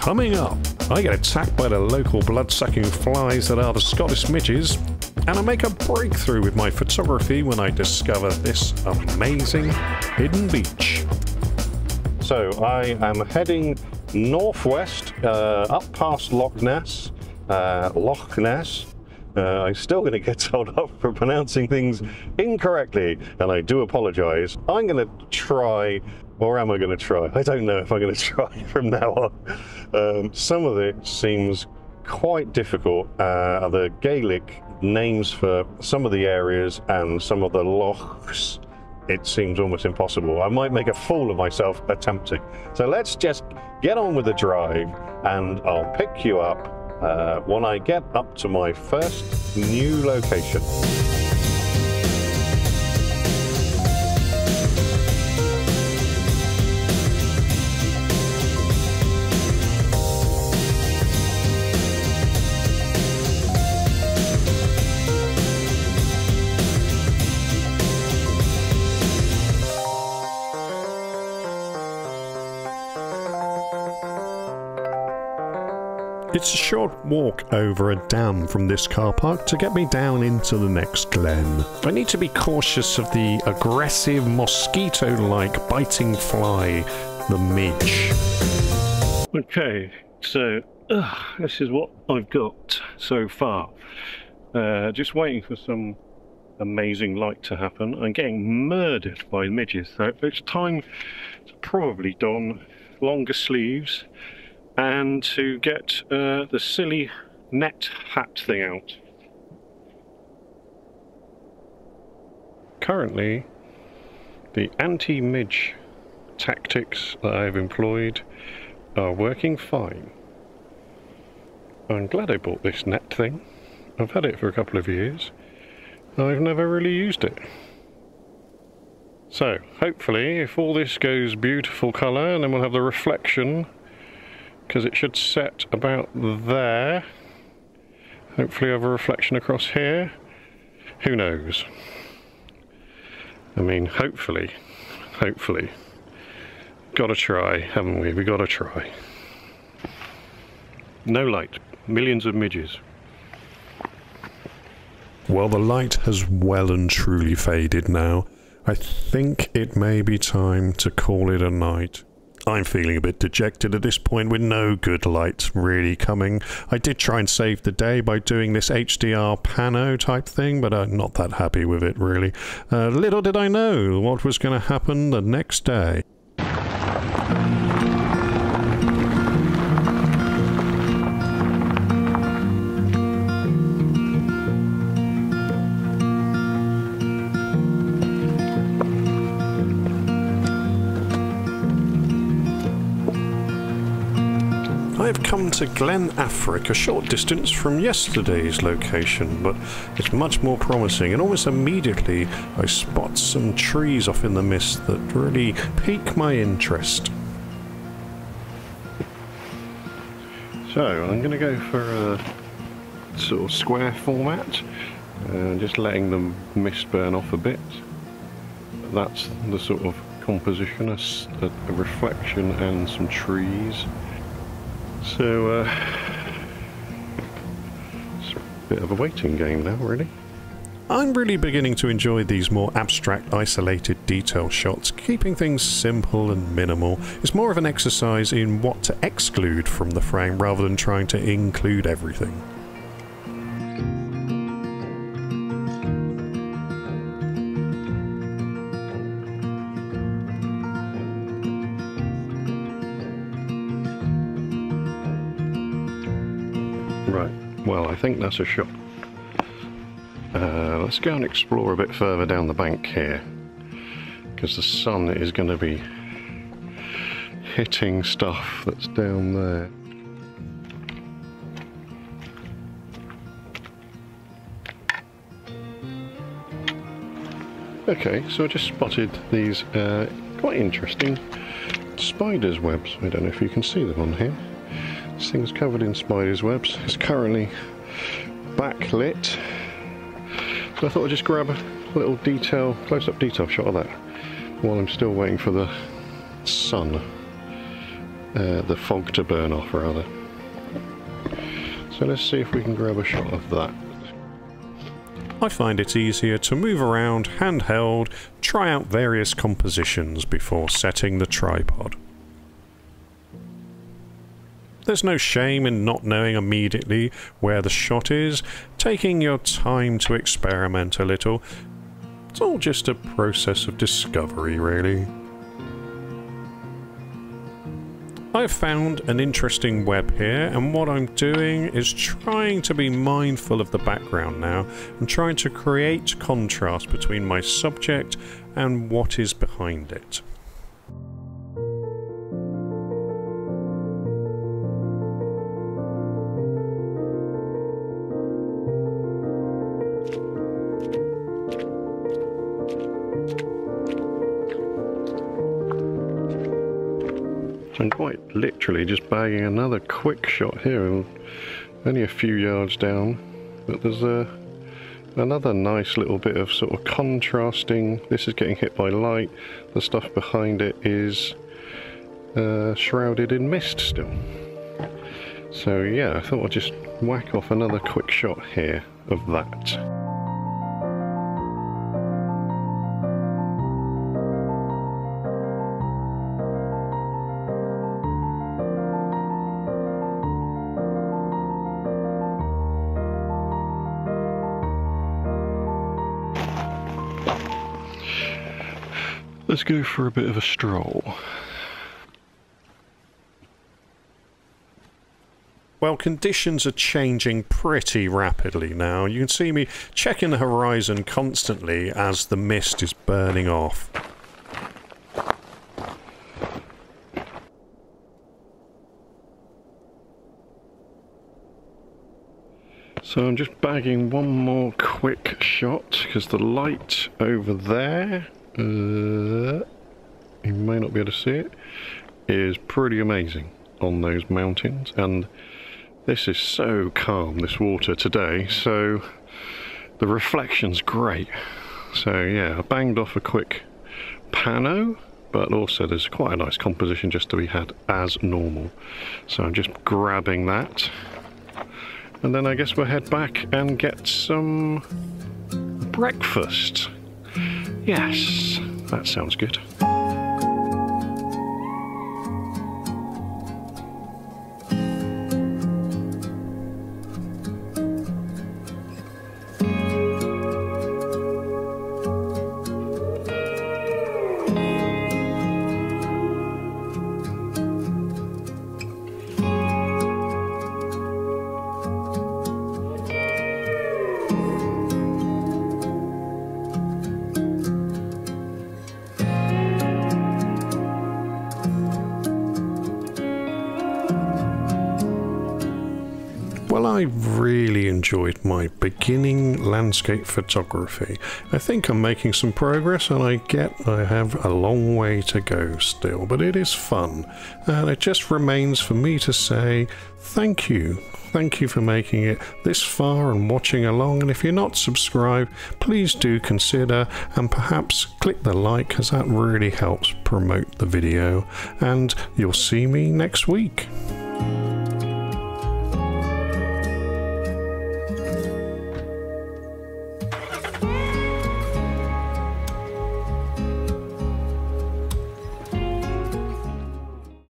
Coming up, I get attacked by the local blood-sucking flies that are the Scottish midges, and I make a breakthrough with my photography when I discover this amazing hidden beach. So I am heading northwest, up past Loch Ness. I'm still going to get told off for pronouncing things incorrectly, and I do apologise. I'm going to try, or am I going to try? I don't know if I'm going to try from now on. Some of it seems quite difficult. The Gaelic names for some of the areas and some of the lochs, it seems almost impossible. I might make a fool of myself attempting. So let's just get on with the drive, and I'll pick you up when I get up to my first new location. It's a short walk over a dam from this car park to get me down into the next glen. I need to be cautious of the aggressive mosquito-like biting fly, the midge. Okay, so this is what I've got so far. Just waiting for some amazing light to happen. I'm getting murdered by midges, so it's time to probably don longer sleeves and to get the silly net hat thing out. Currently, the anti-midge tactics that I've employed are working fine. I'm glad I bought this net thing. I've had it for a couple of years. I've never really used it. So, hopefully, if all this goes beautiful colour, and then we'll have the reflection, because it should set about there. Hopefully I have a reflection across here. Who knows? I mean, hopefully. Gotta try, haven't we? We gotta try. No light. Millions of midges. Well, the light has well and truly faded now. I think it may be time to call it a night. I'm feeling a bit dejected at this point with no good light really coming. I did try and save the day by doing this HDR pano type thing, but I'm not that happy with it really. Little did I know what was going to happen the next day. I've come to Glen Affric, a short distance from yesterday's location, but it's much more promising, and almost immediately I spot some trees off in the mist that really pique my interest. So I'm going to go for a sort of square format, just letting the mist burn off a bit. That's the sort of composition, a reflection and some trees. So, it's a bit of a waiting game now, really. I'm really beginning to enjoy these more abstract, isolated detail shots, keeping things simple and minimal. It's more of an exercise in what to exclude from the frame rather than trying to include everything. Right, well, I think that's a shot. Let's go and explore a bit further down the bank here, because the sun is going to be hitting stuff that's down there. Okay, so I just spotted these quite interesting spider's webs. I don't know if you can see them on here. This thing's covered in spider's webs. It's currently backlit. So I thought I'd just grab a little detail, close-up detail shot of that while I'm still waiting for the sun. the fog to burn off rather. So let's see if we can grab a shot of that. I find it easier to move around handheld, try out various compositions before setting the tripod. There's no shame in not knowing immediately where the shot is, taking your time to experiment a little. It's all just a process of discovery, really. I've found an interesting web here, and what I'm doing is trying to be mindful of the background now and trying to create contrast between my subject and what is behind it. I'm quite literally just bagging another quick shot here, only a few yards down, but there's another nice little bit of sort of contrasting. This is getting hit by light, the stuff behind it is shrouded in mist still. So yeah, I thought I'd just whack off another quick shot here of that. Let's go for a bit of a stroll. Well, conditions are changing pretty rapidly now. You can see me checking the horizon constantly as the mist is burning off. So I'm just bagging one more quick shot because the light over there, you may not be able to see it, is pretty amazing on those mountains, and this is so calm, this water today, so the reflection's great. So yeah, I banged off a quick pano, but also there's quite a nice composition just to be had as normal. So I'm just grabbing that, and then I guess we'll head back and get some breakfast. Yes, that sounds good. Well, I really enjoyed my beginning landscape photography. I think I'm making some progress, and I have a long way to go still, but it is fun, and it just remains for me to say thank you. Thank you for making it this far and watching along, and if you're not subscribed, please do consider and perhaps click the like, as that really helps promote the video, and you'll see me next week.